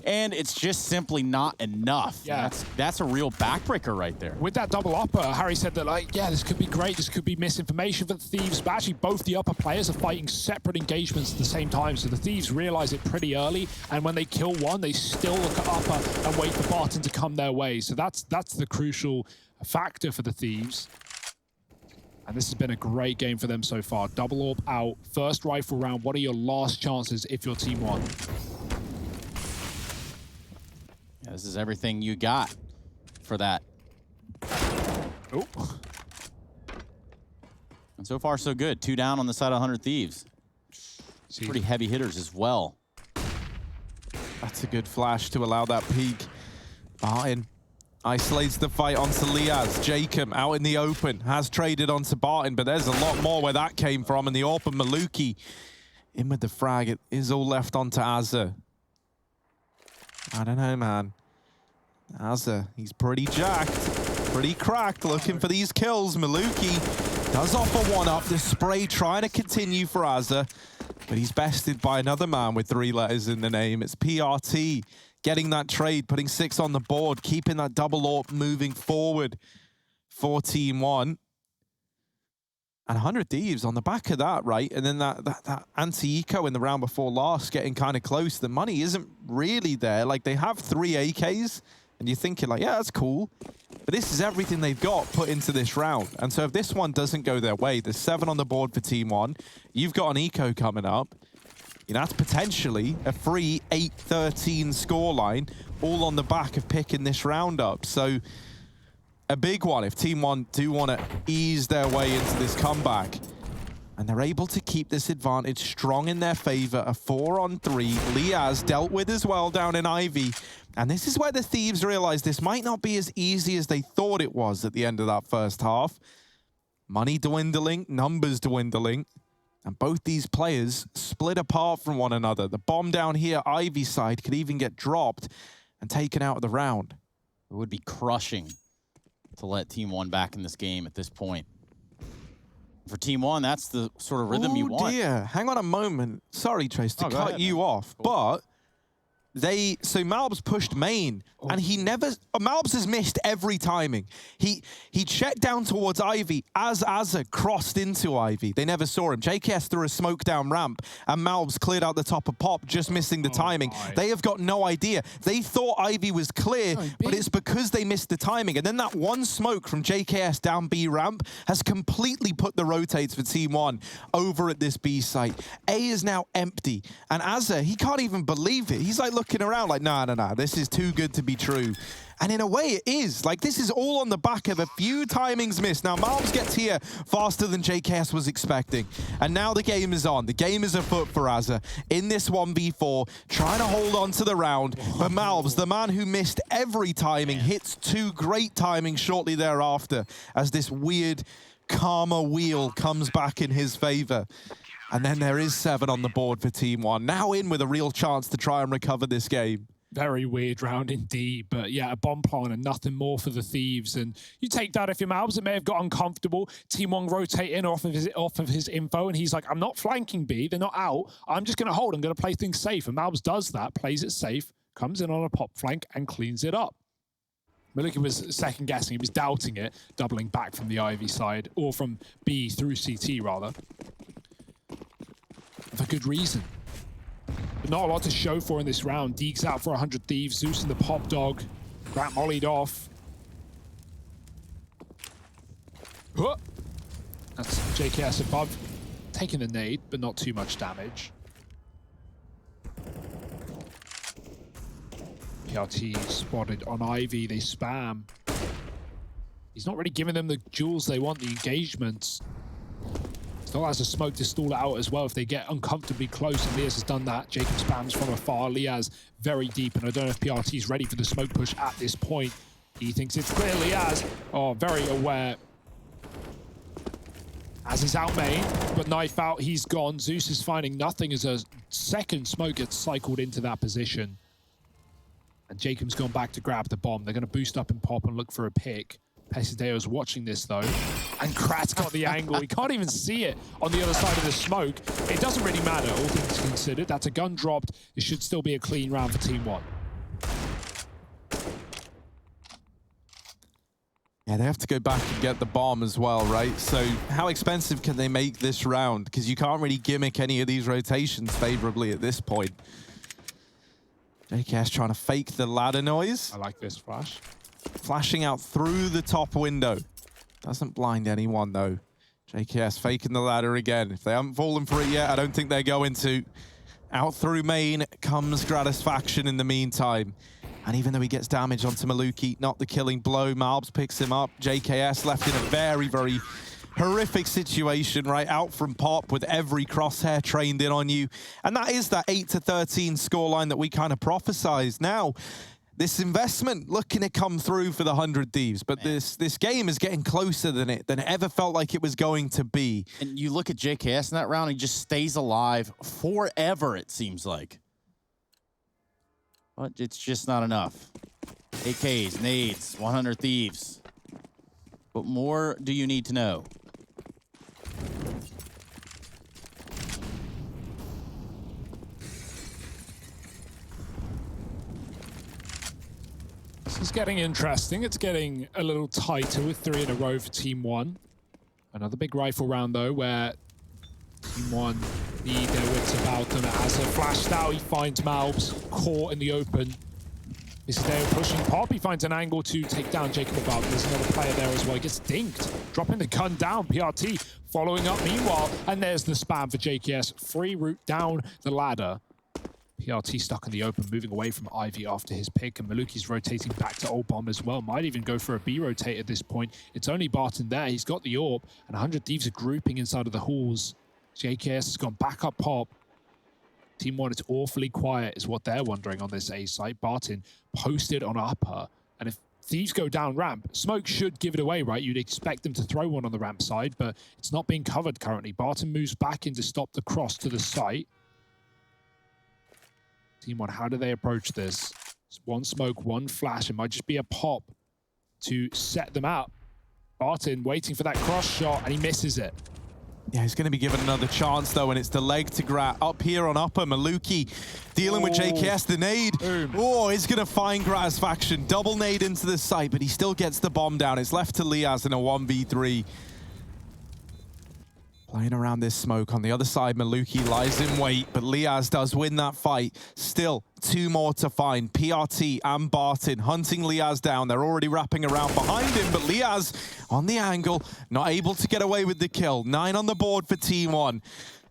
and it's just simply not enough. Yeah. That's a real backbreaker right there. With that double upper, Harry said that, like, yeah, this could be great. This could be misinformation for the Thieves, but actually both the upper players are fighting separate engagements at the same time, so the Thieves realize it pretty early, and when they kill one, they still look at upper and wait for Barton to come their way. So that's the crucial factor for the Thieves. And this has been a great game for them so far. Double orb out, first rifle round. What are your last chances if you're TeamOne? Yeah, this is everything you got for that. Oh. And so far, so good. 2 down on the side of 100 Thieves. Pretty heavy hitters as well. That's a good flash to allow that peek. Barton isolates the fight onto Liaz. Jacob out in the open has traded onto Barton, but there's a lot more where that came from. And the open Maluki in with the frag. It is all left onto Azza. I don't know, man. Azza, he's pretty jacked, pretty cracked, looking for these kills. Maluki Does offer one up. The spray trying to continue for Azza, but he's bested by another man with 3 letters in the name. It's PRT getting that trade, putting 6 on the board, keeping that double AWP moving forward for TeamOne. And 100 Thieves on the back of that, right? And then that anti-eco in the round before last getting kind of close. The money isn't really there. Like, they have 3 AKs, and you're thinking, like, yeah, that's cool. But this is everything they've got put into this round. And so if this one doesn't go their way, there's 7 on the board for TeamOne. You've got an eco coming up. You know, that's potentially a free 8-13 scoreline, all on the back of picking this round up. So a big one if TeamOne do want to ease their way into this comeback. And they're able to keep this advantage strong in their favor. A 4-on-3. Liaz dealt with as well down in Ivy. And this is where the Thieves realize this might not be as easy as they thought it was at the end of that first half. Money dwindling, numbers dwindling. And both these players split apart from one another. The bomb down here, Ivy side, could even get dropped and taken out of the round. It would be crushing to let TeamOne back in this game at this point. For TeamOne, that's the sort of rhythm you want. Oh dear, hang on a moment. Sorry, Trace, to go cut ahead, you man. off, Cool. but so Malbs pushed main, and he never, Malbs has missed every timing. He checked down towards Ivy as Azza crossed into Ivy. They never saw him. JKS threw a smoke down ramp, and Malbs cleared out the top of Pop, just missing the timing. They have got no idea. They thought Ivy was clear, but it's because they missed the timing. And then that one smoke from JKS down B ramp has completely put the rotates for TeamOne over at this B site. A is now empty, and Azza, he can't even believe it. He's like looking around like, nah, this is too good to be true. And in a way, it is. Like, this is all on the back of a few timings missed. Now, Malbs gets here faster than JKS was expecting. And now the game is on. The game is afoot for Azza in this 1v4, trying to hold on to the round. But Malbs, the man who missed every timing, hits 2 great timings shortly thereafter as this weird karma wheel comes back in his favor. And then there is 7 on the board for TeamOne. Now in with a real chance to try and recover this game. Very weird round indeed, but yeah, a bomb plant and nothing more for the Thieves. And you take that if you're Malbs, it may have got uncomfortable. TeamOne rotating off of his info, and he's like, I'm not flanking B, they're not out. I'm just going to hold, I'm going to play things safe. And Malbs does that, plays it safe, comes in on a pop flank and cleans it up. Maluki was second guessing, he was doubting it, doubling back from the Ivy side, or from B through CT rather. For good reason. But not a lot to show for in this round. Deeks out for 100 Thieves. Zeus in the pop dog. Grant mollied off. Huh. That's JKS above. Taking a nade, but not too much damage. PRT spotted on Ivy. They spam. He's not really giving them the jewels they want, the engagements. Still has a smoke to stall it out as well if they get uncomfortably close, and Liaz has done that. Jacob spams from afar. Liaz very deep, and I don't know if PRT is ready for the smoke push at this point. He thinks it's clear. Liaz, very aware. As is out main, but knife out, he's gone. Zeus is finding nothing as a second smoke gets cycled into that position. And Jacob's gone back to grab the bomb. They're going to boost up and pop and look for a pick. Pesideo's watching this though, and Krat's got the angle. He can't even see it on the other side of the smoke. It doesn't really matter, all things considered. That's a gun dropped. It should still be a clean round for TeamOne. Yeah, they have to go back and get the bomb as well, right? So how expensive can they make this round? Because you can't really gimmick any of these rotations favorably at this point. JKS trying to fake the ladder noise. I like this flash. Flashing out through the top window. Doesn't blind anyone, though. JKS faking the ladder again. If they haven't fallen for it yet, I don't think they're going to. Out through main comes Gratisfaction in the meantime. And even though he gets damage onto Maluki, not the killing blow, Malbs picks him up. JKS left in a very, very horrific situation, right? Out from Pop with every crosshair trained in on you. And that is that 8-13 scoreline that we kind of prophesized. Now, this investment looking to come through for the 100 Thieves, but this game is getting closer than it ever felt like it was going to be. And you look at JKS in that round, he just stays alive forever, it seems like. But it's just not enough. AKs, nades, 100 Thieves. What more do you need to know? This is getting interesting. It's getting a little tighter with 3 in a row for TeamOne. Another big rifle round, though, where TeamOne need their wits about them. As a flashed out, he finds Malbs caught in the open. Isdale pushing Pop. He finds an angle to take down Jacob about. There's another player there as well. He gets dinked. Dropping the gun down. PRT following up meanwhile. And there's the spam for JKS. Free route down the ladder. PRT stuck in the open, moving away from Ivy after his pick, and Maluki's rotating back to Old Bomb as well. Might even go for a B rotate at this point. It's only Barton there. He's got the AWP, and 100 Thieves are grouping inside of the halls. JKS has gone back up Pop. TeamOne, it's awfully quiet, is what they're wondering on this A site. Barton posted on upper, and if Thieves go down ramp, smoke should give it away, right? You'd expect them to throw one on the ramp side, but it's not being covered currently. Barton moves back in to stop the cross to the site. TeamOne, how do they approach this? It's one smoke, one flash. It might just be a pop to set them up. Barton waiting for that cross shot, and he misses it. Yeah, he's going to be given another chance, though, and it's the leg to Grat. Up here on upper, Maluki dealing with JKS. The nade. Boom. Oh, he's going to find Grat's faction. Double nade into the site, but he still gets the bomb down. It's left to Liaz in a 1v3. Playing around this smoke. On the other side, Maluki lies in wait, but Liaz does win that fight. Still, 2 more to find. PRT and Barton hunting Liaz down. They're already wrapping around behind him, but Liaz on the angle, not able to get away with the kill. 9 on the board for TeamOne.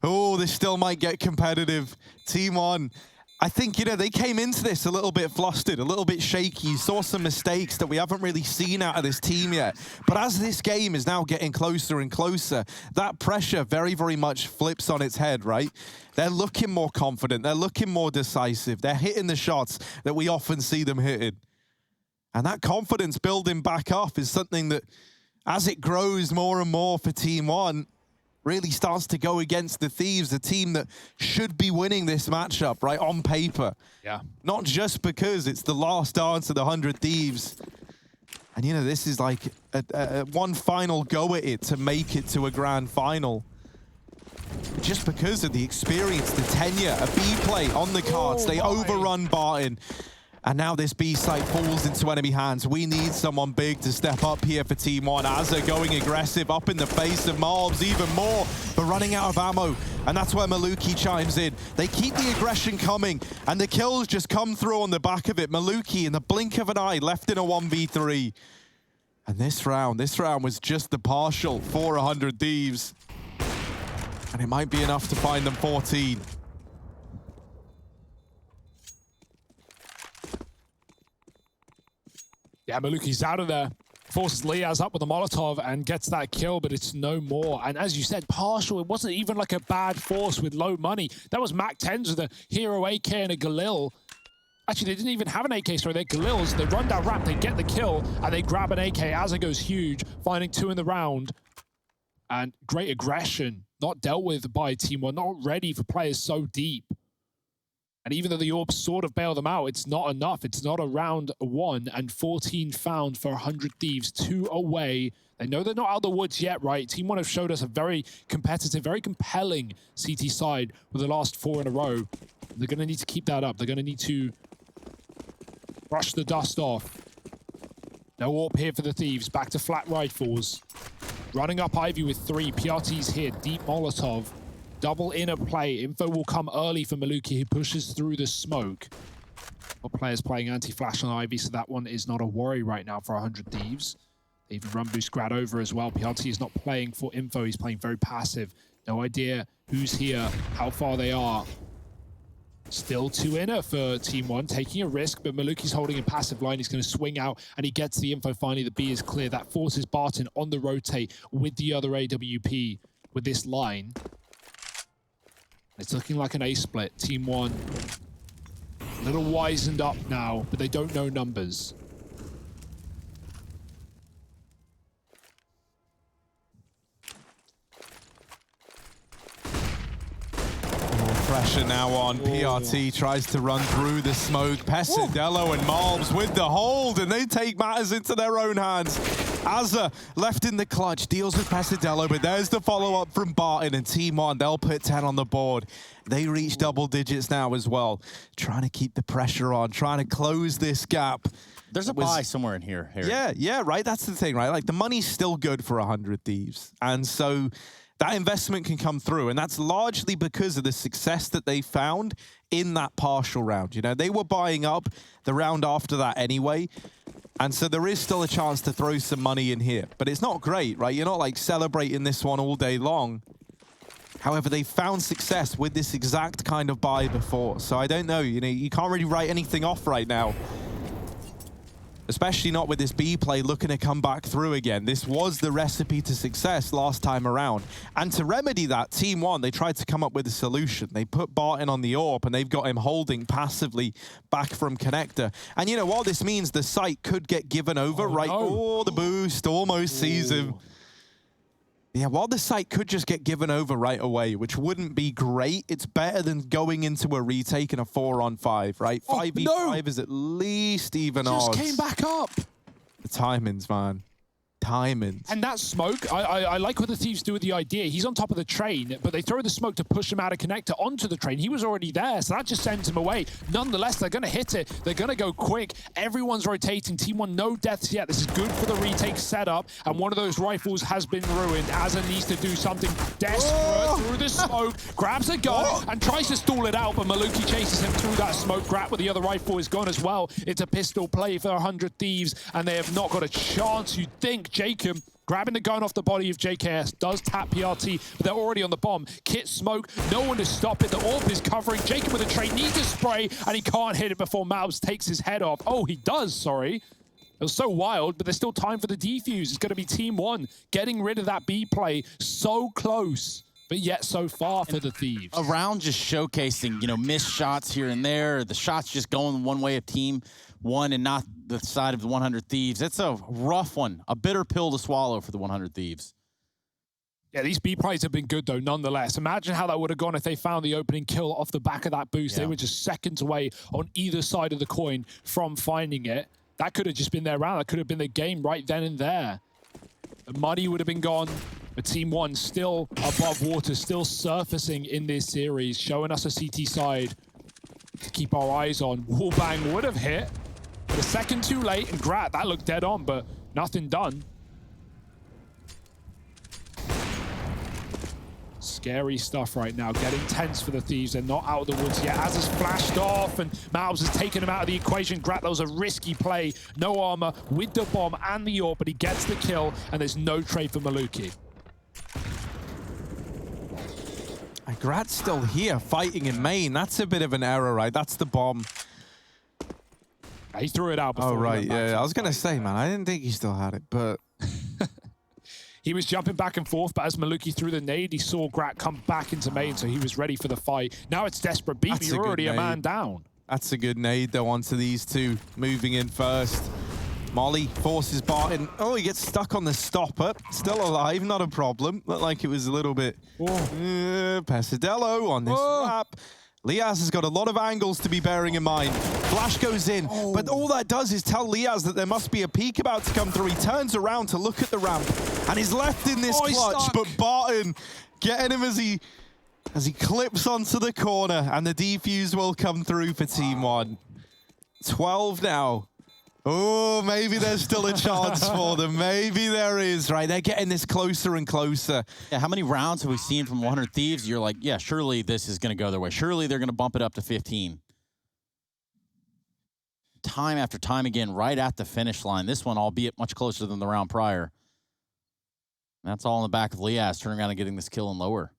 Oh, this still might get competitive. TeamOne, I think, you know, they came into this a little bit flustered, a little bit shaky. You saw some mistakes that we haven't really seen out of this team yet. But as this game is now getting closer and closer, that pressure very, very much flips on its head, right? They're looking more confident. They're looking more decisive. They're hitting the shots that we often see them hitting. And that confidence building back up is something that, as it grows more and more for TeamOne, really starts to go against the Thieves, a team that should be winning this matchup, right, on paper. Yeah. Not just because it's the last dance of the 100 Thieves. And, you know, this is like a one final go at it to make it to a grand final. Just because of the experience, the tenure, a B play on the cards. They overrun Barton. And now this B site falls into enemy hands. We need someone big to step up here for TeamOne. Azza going aggressive up in the face of Malbs even more, but running out of ammo. And that's where Maluki chimes in. They keep the aggression coming, and the kills just come through on the back of it. Maluki, in the blink of an eye, left in a 1v3. And this round was just the partial for 100 Thieves. And it might be enough to find them 14. Yeah, Maluki's out of there. Forces Liaz up with a Molotov and gets that kill, but it's no more. And as you said, partial, it wasn't even like a bad force with low money. That was Mac 10s with a Hero AK and a Galil. Actually, they didn't even have an AK, sorry, they're Galils. They run down ramp, they get the kill, and they grab an AK. Azza goes huge, finding 2 in the round. And great aggression, not dealt with by TeamOne, not ready for players so deep. And even though the AWPs sort of bail them out, it's not enough. It's not a round 1 and 14 found for 100 Thieves, 2 away. They know they're not out of the woods yet, right? TeamOne have showed us a very competitive, very compelling CT side with the last 4 in a row. They're going to need to keep that up. They're going to need to brush the dust off. No AWP here for the Thieves. Back to flat rifles. Running up Ivy with 3. PRT's here. Deep Molotov. Double inner play. Info will come early for Maluki, who pushes through the smoke. But players playing anti-flash on Ivy, so that one is not a worry right now for 100 Thieves. They even run boost grad over as well. PRT is not playing for info. He's playing very passive. No idea who's here, how far they are. Still 2 inner for TeamOne, taking a risk, but Maluki's holding a passive line. He's going to swing out, and he gets the info. Finally, the B is clear. That forces Barton on the rotate with the other AWP with this line. It's looking like an A split. TeamOne a little wizened up now, but they don't know numbers. Pressure now on. PRT tries to run through the smoke. Pesadello and Malbs with the hold, and they take matters into their own hands. Azza left in the clutch, deals with Pasadello, but there's the follow-up from Barton and TeamOne. They'll put 10 on the board. They reach double digits now as well. Trying to keep the pressure on, trying to close this gap. There's a buy somewhere in here, Harry. Yeah, right? That's the thing, right? Like, the money's still good for 100 Thieves. And so that investment can come through, and that's largely because of the success that they found in that partial round. You know, they were buying up the round after that anyway, and so there is still a chance to throw some money in here. But it's not great, right? You're not, like, celebrating this one all day long. However, they found success with this exact kind of buy before, so I don't know. You know, you can't really write anything off right now. Especially not with this B play looking to come back through again. This was the recipe to success last time around. And to remedy that, TeamOne, they tried to come up with a solution. They put Barton on the AWP, and they've got him holding passively back from connector. And you know what? This means the site could get given over, right? No. Oh, the boost almost sees him. Yeah, well, the site could just get given over right away, which wouldn't be great. It's better than going into a retake in a 4-on-5, right? 5v5 is at least even odds. Just came back up. The timings, man. Timings. And that smoke, I like what the Thieves do with the idea. He's on top of the train, but they throw the smoke to push him out of connector onto the train. He was already there, so that just sends him away. Nonetheless, they're going to hit it. They're going to go quick. Everyone's rotating. TeamOne, no deaths yet. This is good for the retake setup, and one of those rifles has been ruined. Azza needs to do something desperate through the smoke, grabs a gun, and tries to stall it out, but Maluki chases him through that smoke. Grab, but the other rifle is gone as well. It's a pistol play for 100 Thieves, and they have not got a chance, you'd think. Jacob grabbing the gun off the body of JKS, does tap PRT, but they're already on the bomb. Kit smoke, no one to stop it. The AWP is covering. Jacob with a train needs to spray, and he can't hit it before Malbs takes his head off. Oh, he does, sorry. It was so wild, but there's still time for the defuse. It's going to be TeamOne getting rid of that B play. So close, but yet so far for the Thieves. A round just showcasing, you know, missed shots here and there. The shots just going one way of TeamOne and not the side of the 100 Thieves. It's a rough one, a bitter pill to swallow for the 100 Thieves. Yeah, these B plays have been good, though, nonetheless. Imagine how that would have gone if they found the opening kill off the back of that boost. They were just seconds away on either side of the coin from finding it. That could have just been their round. That could have been the game right then and there. The money would have been gone. But TeamOne still above water, still surfacing in this series, showing us a CT side to keep our eyes on. Wallbang would have hit, but a second too late, and Grat, that looked dead on, but nothing done. Scary stuff right now, getting tense for the Thieves. They're not out of the woods yet. As has flashed off, and Malbs has taken him out of the equation. Grat, that was a risky play. No armor with the bomb and the AWP, but he gets the kill, and there's no trade for Maluki. And Grat's still here, fighting in main. That's a bit of an error, right? That's the bomb. He threw it out before. Oh, right, yeah. I was going to say, man, I didn't think he still had it, but... He was jumping back and forth, but as Maluki threw the nade, he saw Grat come back into main, so he was ready for the fight. Now it's desperate beat, but you're already a man down. That's a good nade, though, onto these two. Moving in first. Molly forces Barton. Oh, he gets stuck on the stopper. Still alive, not a problem. Looked like it was a little bit... Pasadello on this lap. Liaz has got a lot of angles to be bearing in mind. Flash goes in, but all that does is tell Liaz that there must be a peek about to come through. He turns around to look at the ramp, and he's left in this clutch, but Barton getting him as he clips onto the corner, and the defuse will come through for TeamOne. 12 now. Oh, maybe there's still a chance for them. Maybe there is, right? They're getting this closer and closer. Yeah, how many rounds have we seen from 100 Thieves? You're like, yeah, surely this is going to go their way. Surely they're going to bump it up to 15. Time after time again, right at the finish line. This one, albeit much closer than the round prior. And that's all in the back of Liaz, turning around and getting this kill and lower.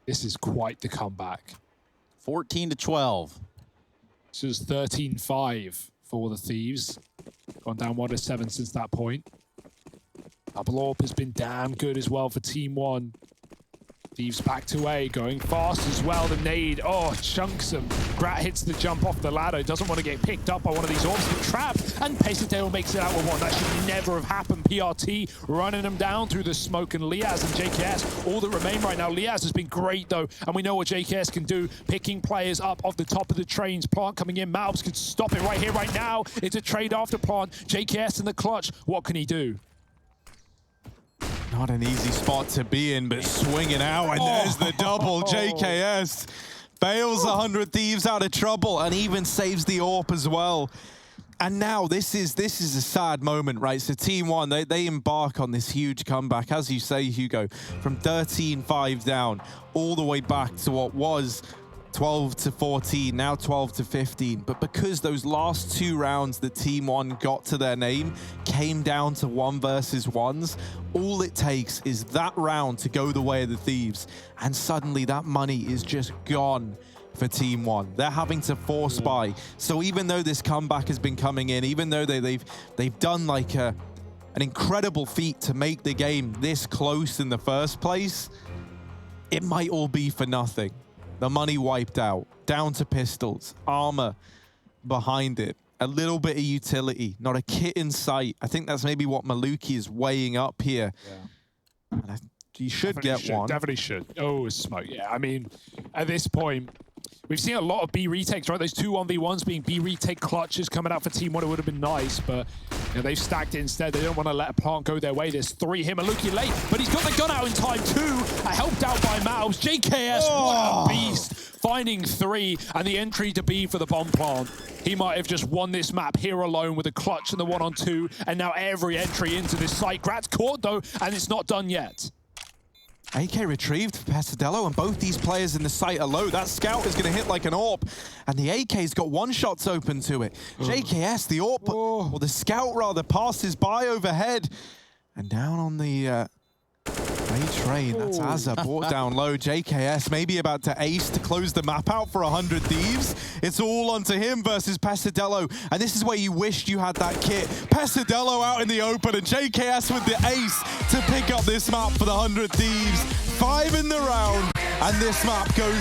This is quite the comeback. 14-12. This is 13-5 for the Thieves. Gone down 1-7 since that point. Double AWP has been damn good as well for TeamOne. Thieves back to A, going fast as well. The nade, oh, chunks him. Grat hits the jump off the ladder. Doesn't want to get picked up by one of these orbs, but trapped. And Pesadale makes it out with one. That should never have happened. PRT running him down through the smoke, and Liaz and JKS, all that remain right now. Liaz has been great, though, and we know what JKS can do, picking players up off the top of the trains. Plant coming in. Malbs could stop it right here, right now. It's a trade after Plant. JKS in the clutch. What can he do? Not an easy spot to be in, but swinging out, and there's the double. JKS bails 100 Thieves out of trouble and even saves the AWP as well. And now this is a sad moment, right? So TeamOne, they embark on this huge comeback, as you say, Hugo, from 13-5 down all the way back to what was 12-14, now 12-15. But because those last 2 rounds that TeamOne got to their name came down to 1 versus 1s, all it takes is that round to go the way of the Thieves, and suddenly that money is just gone for TeamOne. They're having to force buy. So even though this comeback has been coming in, even though they've done like an incredible feat to make the game this close in the first place, it might all be for nothing. The money wiped out, down to pistols, armor behind it, a little bit of utility, not a kit in sight. I think that's maybe what Maluki is weighing up here. Yeah. And you should get one. Definitely should. Oh, smoke. Yeah, I mean, at this point, we've seen a lot of B retakes, right? Those 2 1v1s being B retake clutches coming out for TeamOne. It would have been nice, but you know, they've stacked it instead. They don't want to let a plant go their way. There's 3 here. Maluki late, but he's got the gun out in time too. Helped out by Malbs. JKS, what a beast. Finding 3 and the entry to B for the bomb plant. He might have just won this map here alone with a clutch and the 1-on-2, and now every entry into this site. Grat's caught though, and it's not done yet. AK retrieved for Pesadelo, and both these players in the site are low. That scout is going to hit like an AWP, and the AK's got 1-shots open to it. JKS, the AWP, or the scout rather, passes by overhead, and down on the A train. That's Azza brought down low. JKS maybe about to ace to close the map out for 100 Thieves. It's all onto him versus Pesadelo, and this is where you wished you had that kit. Pesadelo out in the open, and JKS with the ace to pick up this map for the 100 Thieves. 5 in the round, and this map goes